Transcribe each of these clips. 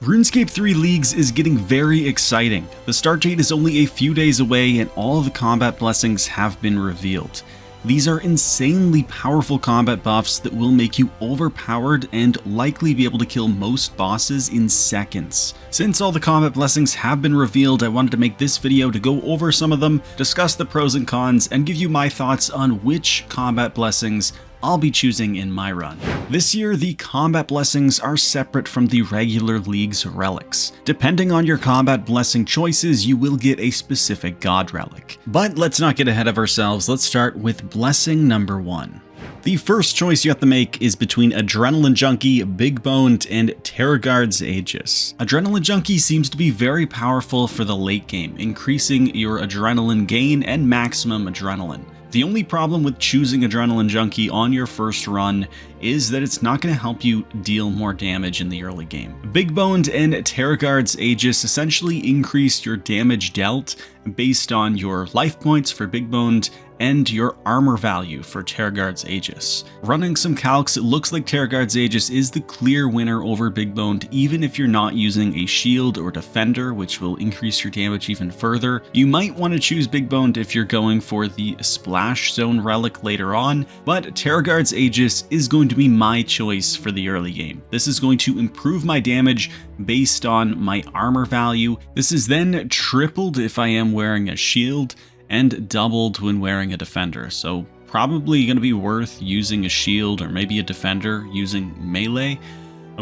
RuneScape 3 Leagues is getting very exciting. The start date is only a few days away and all of the combat blessings have been revealed. These are insanely powerful combat buffs that will make you overpowered and likely be able to kill most bosses in seconds. Since all the combat blessings have been revealed, I wanted to make this video to go over some of them, discuss the pros and cons, and give you my thoughts on which combat blessings I'll be choosing in my run. This year, the combat blessings are separate from the regular League's relics. Depending on your combat blessing choices, you will get a specific god relic. But let's not get ahead of ourselves, let's start with blessing number 1. The first choice you have to make is between Adrenaline Junkie, Big Boned, and Terrorguard's Aegis. Adrenaline Junkie seems to be very powerful for the late game, increasing your adrenaline gain and maximum adrenaline. The only problem with choosing Adrenaline Junkie on your first run is that it's not going to help you deal more damage in the early game. Big Boned and Terrorguard's Aegis essentially increase your damage dealt based on your life points for Big Boned and your armor value for Terrorguard's Aegis. Running some calcs, it looks like Terrorguard's Aegis is the clear winner over Big Boned, even if you're not using a shield or defender, which will increase your damage even further. You might want to choose Big Boned if you're going for the Splash Zone relic later on, but Terrorguard's Aegis is going to be my choice for the early game. This is going to improve my damage based on my armor value. This is then tripled if I am wearing a shield, and doubled when wearing a defender, so probably going to be worth using a shield or maybe a defender using melee,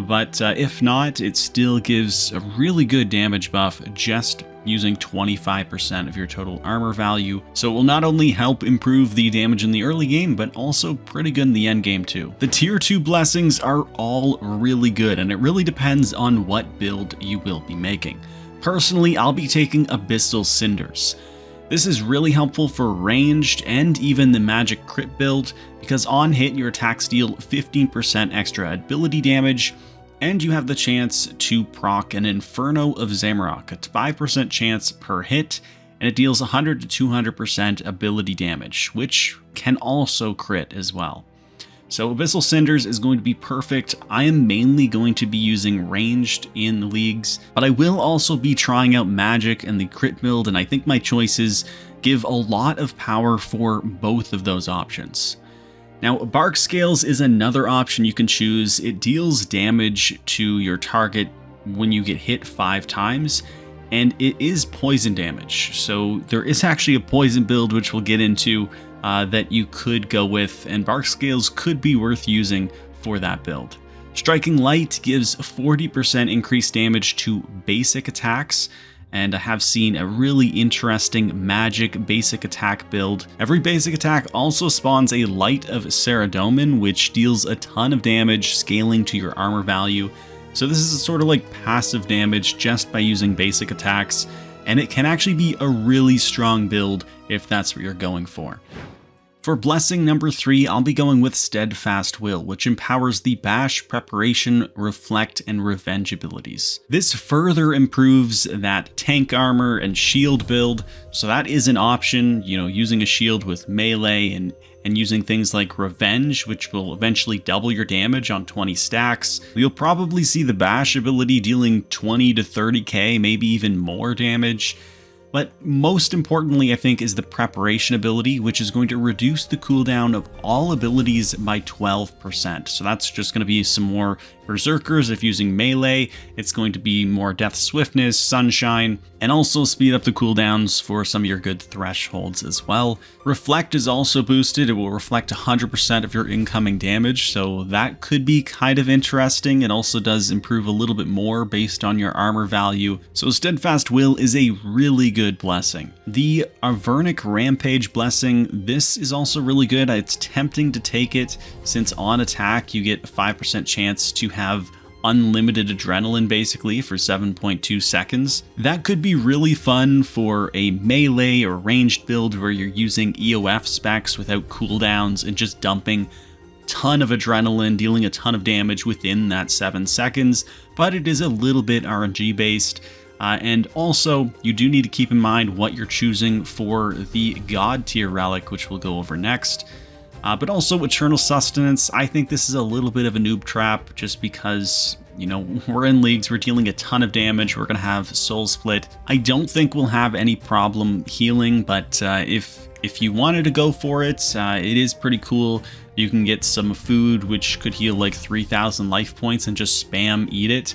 but if not, it still gives a really good damage buff just using 25% of your total armor value, so it will not only help improve the damage in the early game, but also pretty good in the end game too. The tier 2 blessings are all really good, and it really depends on what build you will be making. Personally, I'll be taking Abyssal Cinders. This is really helpful for ranged and even the magic crit build, because on hit your attacks deal 15% extra ability damage, and you have the chance to proc an Inferno of Zamorak, a 5% chance per hit, and it deals 100 to 200% ability damage, which can also crit as well. So Abyssal Cinders is going to be perfect. I am mainly going to be using ranged in leagues, but I will also be trying out magic and the crit build, and I think my choices give a lot of power for both of those options. Now, Bark Scales is another option you can choose. It deals damage to your target when you get hit 5 times, and it is poison damage. So there is actually a poison build, which we'll get into, that you could go with, and Bark Scales could be worth using for that build. Striking Light gives 40% increased damage to basic attacks, and I have seen a really interesting magic basic attack build. Every basic attack also spawns a Light of Saradomin, which deals a ton of damage, scaling to your armor value. So this is a sort of like passive damage just by using basic attacks, and it can actually be a really strong build if that's what you're going for. For blessing number 3, I'll be going with Steadfast Will, which empowers the Bash, Preparation, Reflect, and Revenge abilities. This further improves that tank armor and shield build, so that is an option, using a shield with melee and using things like Revenge, which will eventually double your damage on 20 stacks. You'll probably see the Bash ability dealing 20 to 30k, maybe even more damage. But most importantly, I think, is the Preparation ability, which is going to reduce the cooldown of all abilities by 12%. So that's just going to be some more Berserkers if using melee. It's going to be more Death Swiftness, Sunshine, and also speed up the cooldowns for some of your good thresholds as well. Reflect is also boosted. It will reflect 100% of your incoming damage, so that could be kind of interesting. It also does improve a little bit more based on your armor value. So Steadfast Will is a really good blessing. The Avernic Rampage blessing, this is also really good. It's tempting to take it since on attack you get a 5% chance to have unlimited adrenaline basically for 7.2 seconds. That could be really fun for a melee or ranged build where you're using EOF specs without cooldowns and just dumping a ton of adrenaline, dealing a ton of damage within that 7 seconds, but it is a little bit RNG based. And also, you do need to keep in mind what you're choosing for the God tier relic, which we'll go over next. But also Eternal Sustenance, I think this is a little bit of a noob trap just because, you know, we're in leagues, we're dealing a ton of damage, we're going to have Soul Split. I don't think we'll have any problem healing, but if you wanted to go for it, it is pretty cool. You can get some food which could heal like 3,000 life points and just spam eat it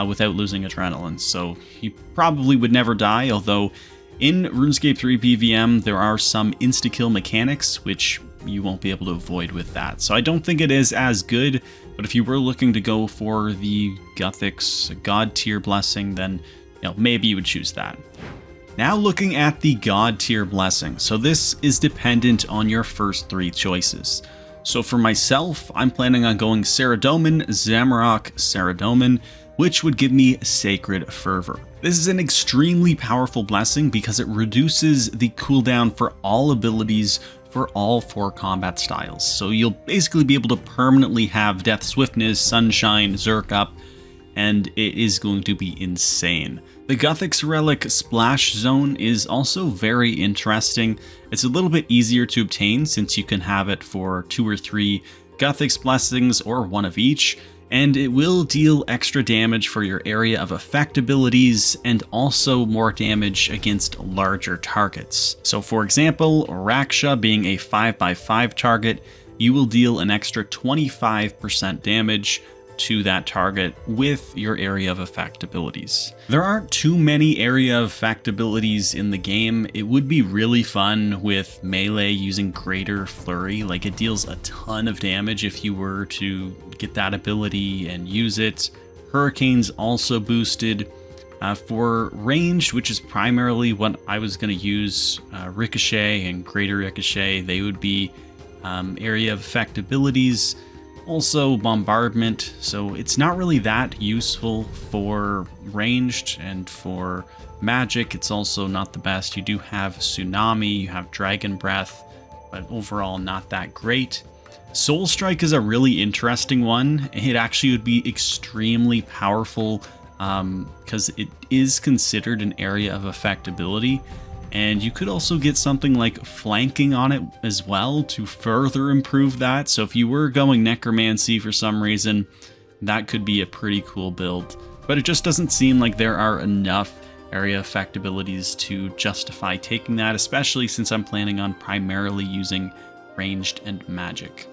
without losing adrenaline. So you probably would never die, although in RuneScape 3 PVM there are some insta-kill mechanics which you won't be able to avoid with that. So I don't think it is as good, but if you were looking to go for the Guthix God tier blessing, then maybe you would choose that. Now looking at the God tier blessing. So this is dependent on your first 3 choices. So for myself, I'm planning on going Saradomin, Zamorak, Saradomin, which would give me Sacred Fervor. This is an extremely powerful blessing because it reduces the cooldown for all abilities for all 4 combat styles. So you'll basically be able to permanently have Death Swiftness, Sunshine, Zerk up, and it is going to be insane. The Guthix Relic Splash Zone is also very interesting. It's a little bit easier to obtain since you can have it for 2 or 3 Guthix Blessings or 1 of each, and it will deal extra damage for your area of effect abilities and also more damage against larger targets. So for example, Raksha being a 5x5 target, you will deal an extra 25% damage to that target with your area of effect abilities. There aren't too many area of effect abilities in the game. It would be really fun with melee using Greater Flurry. Like, it deals a ton of damage if you were to get that ability and use it. Hurricane's also boosted. For ranged, which is primarily what I was going to use, Ricochet and Greater Ricochet, they would be area of effect abilities. Also Bombardment, so it's not really that useful for ranged, and for magic it's also not the best. You do have Tsunami, you have Dragon Breath, but overall not that great. Soul Strike is a really interesting one. It actually would be extremely powerful because it is considered an area of effect ability. And you could also get something like Flanking on it as well to further improve that. So if you were going Necromancy for some reason, that could be a pretty cool build. But it just doesn't seem like there are enough area effect abilities to justify taking that, especially since I'm planning on primarily using ranged and magic.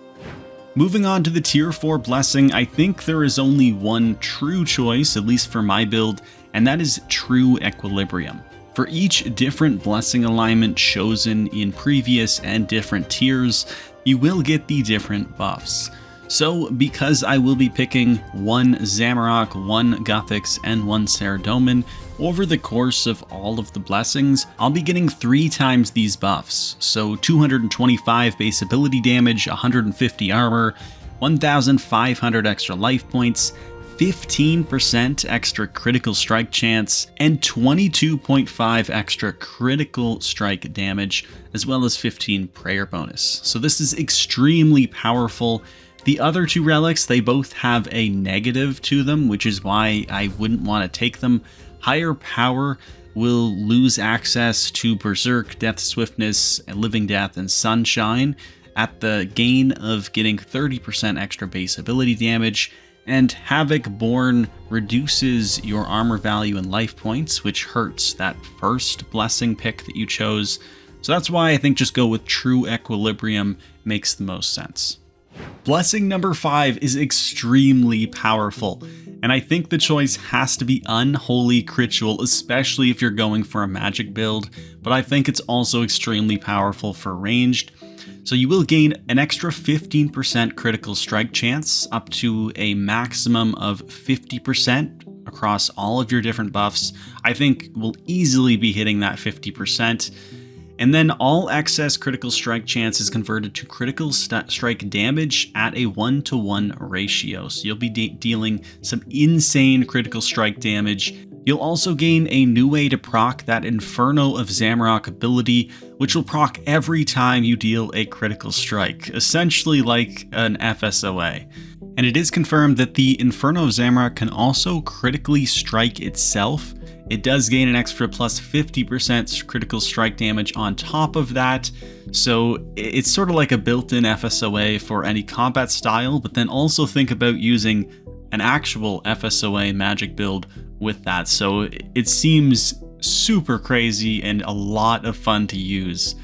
Moving on to the tier 4 blessing, I think there is only one true choice, at least for my build, and that is True Equilibrium. For each different blessing alignment chosen in previous and different tiers, you will get the different buffs. So because I will be picking 1 Zamorak, 1 Guthix, and 1 Saradomin over the course of all of the blessings, I'll be getting 3 times these buffs. So 225 base ability damage, 150 armor, 1,500 extra life points, 15% extra critical strike chance, and 22.5 extra critical strike damage, as well as 15 prayer bonus. So this is extremely powerful. The other 2 relics, they both have a negative to them, which is why I wouldn't want to take them. Higher power will lose access to Berserk, Death Swiftness, Living Death, and Sunshine at the gain of getting 30% extra base ability damage. And Havoc Born reduces your armor value and life points, which hurts that first blessing pick that you chose. So that's why I think just go with True Equilibrium makes the most sense. Blessing number 5 is extremely powerful, and I think the choice has to be Unholy Ritual, especially if you're going for a magic build, but I think it's also extremely powerful for ranged. So you will gain an extra 15% critical strike chance, up to a maximum of 50% across all of your different buffs. I think we'll easily be hitting that 50%. And then all excess critical strike chance is converted to critical strike damage at a 1-to-1 ratio. So you'll be dealing some insane critical strike damage. You'll also gain a new way to proc that Inferno of Zamorak ability, which will proc every time you deal a critical strike, essentially like an FSOA. And it is confirmed that the Inferno of Zamorak can also critically strike itself It does gain an extra plus 50% critical strike damage on top of that, so it's sort of like a built-in FSOA for any combat style, but then also think about using an actual FSOA magic build with that. So it seems super crazy and a lot of fun to use.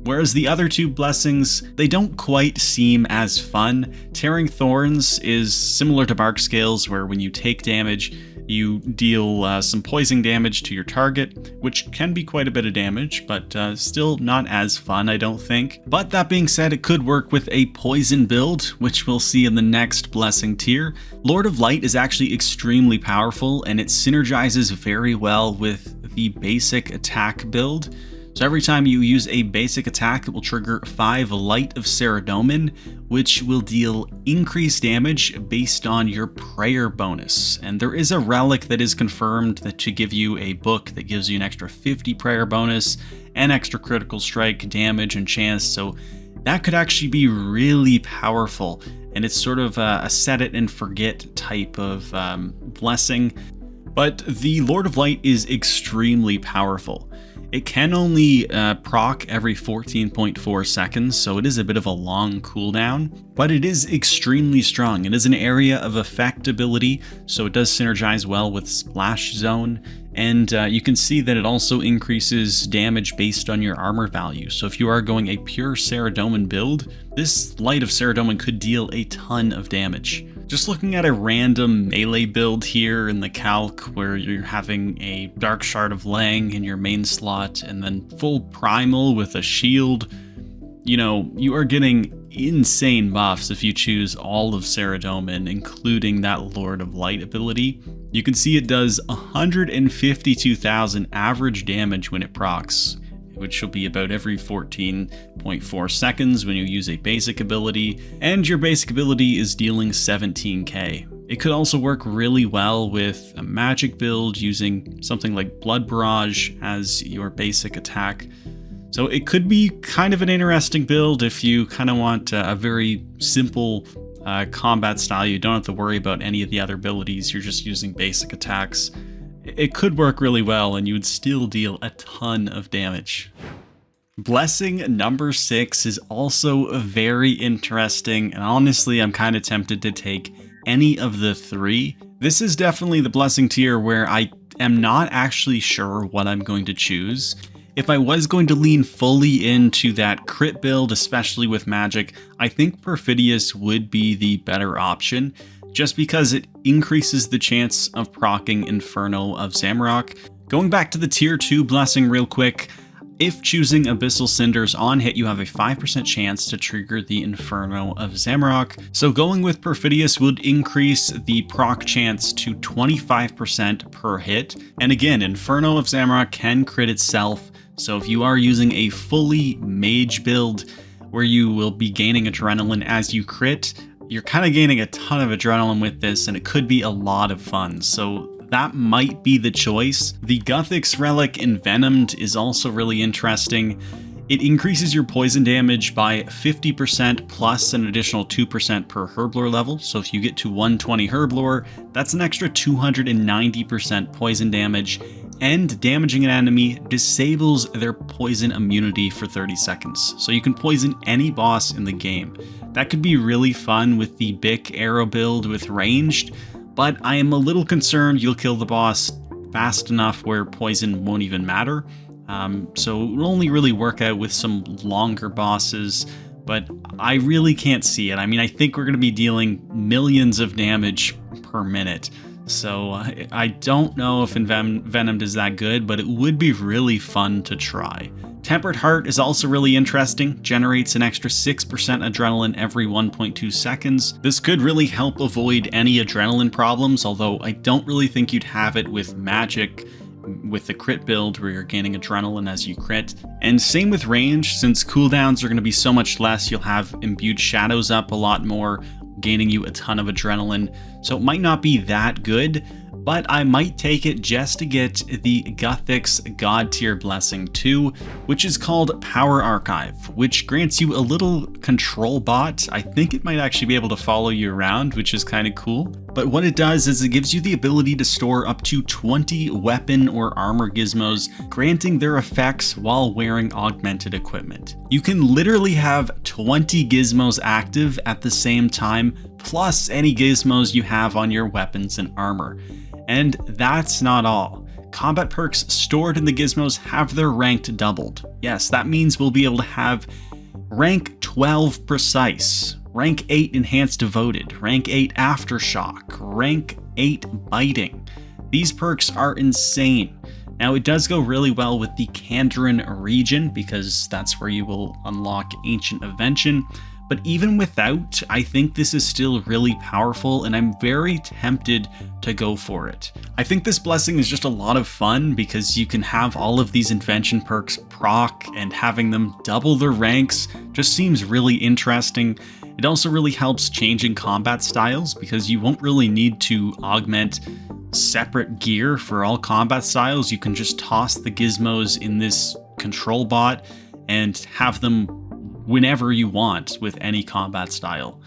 Whereas the other two blessings, they don't quite seem as fun. Tearing Thorns is similar to Bark Scales, where when you take damage, you deal some poison damage to your target, which can be quite a bit of damage, but still not as fun, I don't think. But that being said, it could work with a poison build, which we'll see in the next blessing tier. Lord of Light is actually extremely powerful, and it synergizes very well with the basic attack build. So every time you use a basic attack, it will trigger 5 Light of Saradomin, which will deal increased damage based on your prayer bonus. And there is a relic that is confirmed to give you a book that gives you an extra 50 prayer bonus and extra critical strike damage and chance. So that could actually be really powerful. And it's sort of a set it and forget type of blessing. But the Lord of Light is extremely powerful. It can only proc every 14.4 seconds, so it is a bit of a long cooldown, but it is extremely strong. It is an area of effect ability, so it does synergize well with Splash Zone, and you can see that it also increases damage based on your armor value. So if you are going a pure Saradomin build, this Light of Saradomin could deal a ton of damage. Just looking at a random melee build here in the calc where you're having a Dark Shard of Lang in your main slot and then full primal with a shield, you know, you are getting insane buffs if you choose all of Saradomin, including that Lord of Light ability. You can see it does 152,000 average damage when it procs, which will be about every 14.4 seconds when you use a basic ability, and your basic ability is dealing 17k. It could also work really well with a magic build using something like Blood Barrage as your basic attack. So it could be kind of an interesting build if you kind of want a very simple combat style. You don't have to worry about any of the other abilities, you're just using basic attacks. It could work really well and you would still deal a ton of damage. Blessing number 6 is also very interesting, and honestly I'm kind of tempted to take any of the 3. This is definitely the blessing tier where I am not actually sure what I'm going to choose. If I was going to lean fully into that crit build, especially with magic, I think Perfidious would be the better option, just because it increases the chance of proccing Inferno of Zamorak. Going back to the tier 2 blessing real quick, if choosing Abyssal Cinders on hit, you have a 5% chance to trigger the Inferno of Zamorak. So going with Perfidious would increase the proc chance to 25% per hit. And again, Inferno of Zamorak can crit itself, so if you are using a fully mage build where you will be gaining adrenaline as you crit, you're kind of gaining a ton of adrenaline with this, and it could be a lot of fun. So that might be the choice. The Guthix Relic Envenomed is also really interesting. It increases your poison damage by 50% plus an additional 2% per Herblore level. So if you get to 120 Herblore, that's an extra 290% poison damage, and damaging an enemy disables their poison immunity for 30 seconds. So you can poison any boss in the game. That could be really fun with the Bic arrow build with ranged, but I am a little concerned you'll kill the boss fast enough where poison won't even matter. So it will only really work out with some longer bosses, but I really can't see it. I mean, I think we're going to be dealing millions of damage per minute. So I don't know if Envenomed is that good, but it would be really fun to try. Tempered Heart is also really interesting, generates an extra 6% adrenaline every 1.2 seconds. This could really help avoid any adrenaline problems, although I don't really think you'd have it with magic with the crit build where you're gaining adrenaline as you crit. And same with range, since cooldowns are going to be so much less, you'll have Imbued Shadows up a lot more, gaining you a ton of adrenaline, so it might not be that good, but I might take it just to get the Guthix God Tier Blessing 2, which is called Power Archive, which grants you a little control bot. I think it might actually be able to follow you around, which is kind of cool. But what it does is it gives you the ability to store up to 20 weapon or armor gizmos, granting their effects while wearing augmented equipment. You can literally have 20 gizmos active at the same time, plus any gizmos you have on your weapons and armor. And that's not all. Combat perks stored in the gizmos have their rank doubled. Yes, that means we'll be able to have rank 12 precise, rank 8 enhanced devoted, rank 8 aftershock, rank 8 biting. These perks are insane. Now it does go really well with the Kandarin region because that's where you will unlock Ancient Invention. But even without, I think this is still really powerful and I'm very tempted to go for it. I think this blessing is just a lot of fun because you can have all of these invention perks proc, and having them double their ranks just seems really interesting. It also really helps changing combat styles because you won't really need to augment separate gear for all combat styles. You can just toss the gizmos in this control bot and have them whenever you want with any combat style.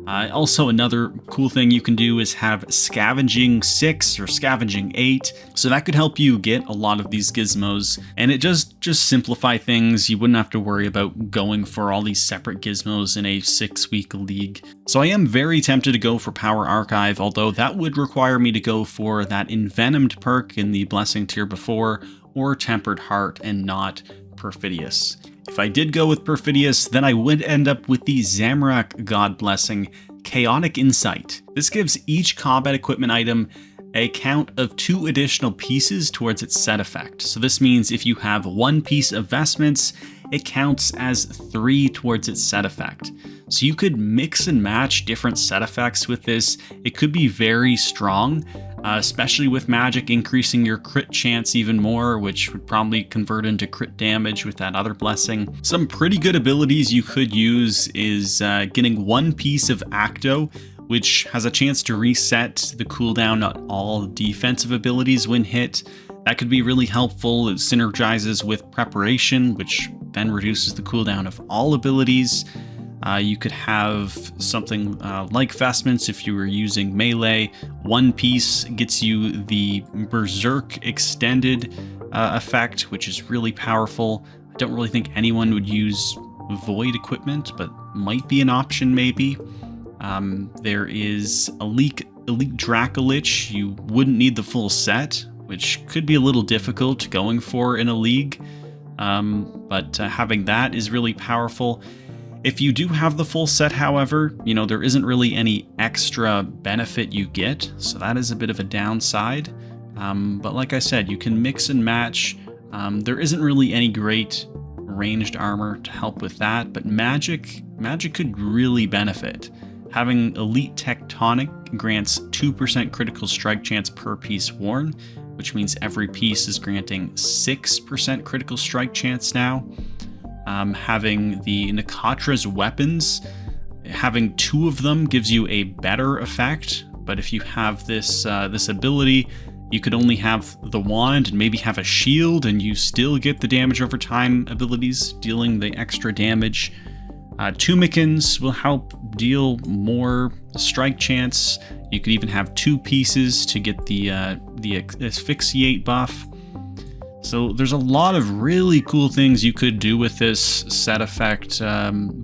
Also, another cool thing you can do is have Scavenging 6 or Scavenging 8, so that could help you get a lot of these gizmos, and it just simplify things. You wouldn't have to worry about going for all these separate gizmos in a 6-week league. So I am very tempted to go for Power Archive, although that would require me to go for that Envenomed perk in the Blessing tier before, or Tempered Heart and not Perfidious. If I did go with Perfidious, then I would end up with the Zamorak God Blessing, Chaotic Insight. This gives each combat equipment item a count of 2 additional pieces towards its set effect. So this means if you have 1 piece of vestments, it counts as 3 towards its set effect. So you could mix and match different set effects with this. It could be very strong, especially with magic increasing your crit chance even more, which would probably convert into crit damage with that other blessing. Some pretty good abilities you could use is getting 1 piece of Acto, which has a chance to reset the cooldown on all defensive abilities when hit. That could be really helpful. It synergizes with Preparation, which then reduces the cooldown of all abilities. You could have something like Vestments if you were using melee. 1 piece gets you the Berserk extended effect, which is really powerful. I don't really think anyone would use Void equipment, but might be an option maybe. There is Elite Dracolich. You wouldn't need the full set, which could be a little difficult going for in a league, but having that is really powerful. If you do have the full set, however, there isn't really any extra benefit you get, so that is a bit of a downside. But like I said, you can mix and match. There isn't really any great ranged armor to help with that, but magic could really benefit. Having Elite Tectonic grants 2% critical strike chance per piece worn, which means every piece is granting 6% critical strike chance now. Having the Nikatra's weapons, having 2 of them gives you a better effect, but if you have this ability, you could only have the wand and maybe have a shield, and you still get the damage over time abilities, dealing the extra damage. Tumikins will help deal more strike chance. You could even have 2 pieces to get the asphyxiate buff. So there's a lot of really cool things you could do with this set effect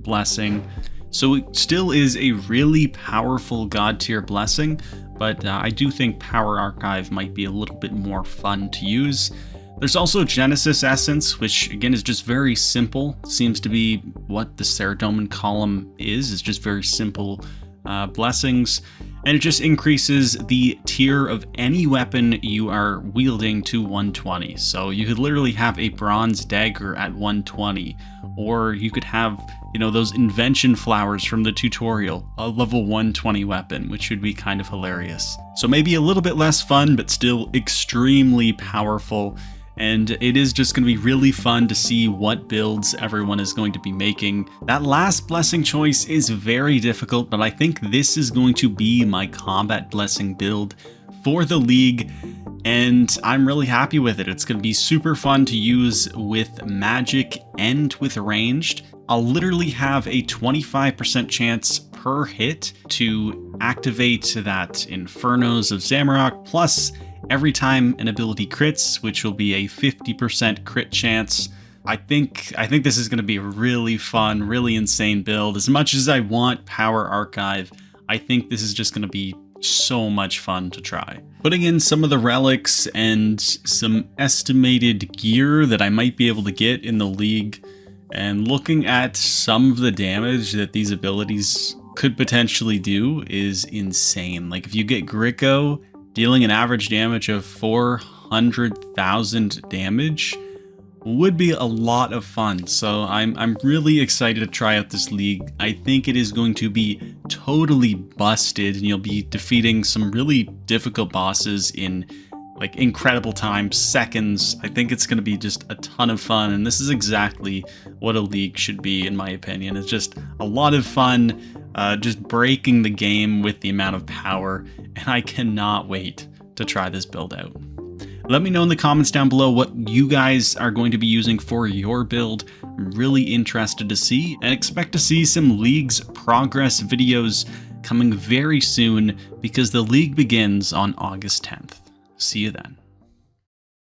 blessing. So it still is a really powerful god tier blessing, but I do think Power Archive might be a little bit more fun to use. There's also Genesis Essence, which again is just very simple. Seems to be what the Saradomin column is just very simple blessings. And it just increases the tier of any weapon you are wielding to 120. So you could literally have a bronze dagger at 120, or you could have, those invention flowers from the tutorial, a level 120 weapon, which would be kind of hilarious. So maybe a little bit less fun, but still extremely powerful. And it is just going to be really fun to see what builds everyone is going to be making. That last blessing choice is very difficult, but I think this is going to be my combat blessing build for the league, and I'm really happy with it. It's going to be super fun to use with magic and with ranged. I'll literally have a 25% chance per hit to activate that Infernos of Zamorak, plus every time an ability crits, which will be a 50% crit chance. I think this is going to be a really fun, really insane build. As much as I want Power Archive, I think this is just going to be so much fun to try. Putting in some of the relics and some estimated gear that I might be able to get in the league, and looking at some of the damage that these abilities could potentially do is insane. Like if you get Gricko dealing an average damage of 400,000 damage, would be a lot of fun. So I'm really excited to try out this league. I think it is going to be totally busted, and you'll be defeating some really difficult bosses in like incredible time, seconds. I think it's going to be just a ton of fun, and this is exactly what a league should be, in my opinion. It's just a lot of fun, just breaking the game with the amount of power, and I cannot wait to try this build out. Let me know in the comments down below what you guys are going to be using for your build. I'm really interested to see, and expect to see some League's progress videos coming very soon, because the League begins on August 10th. See you then.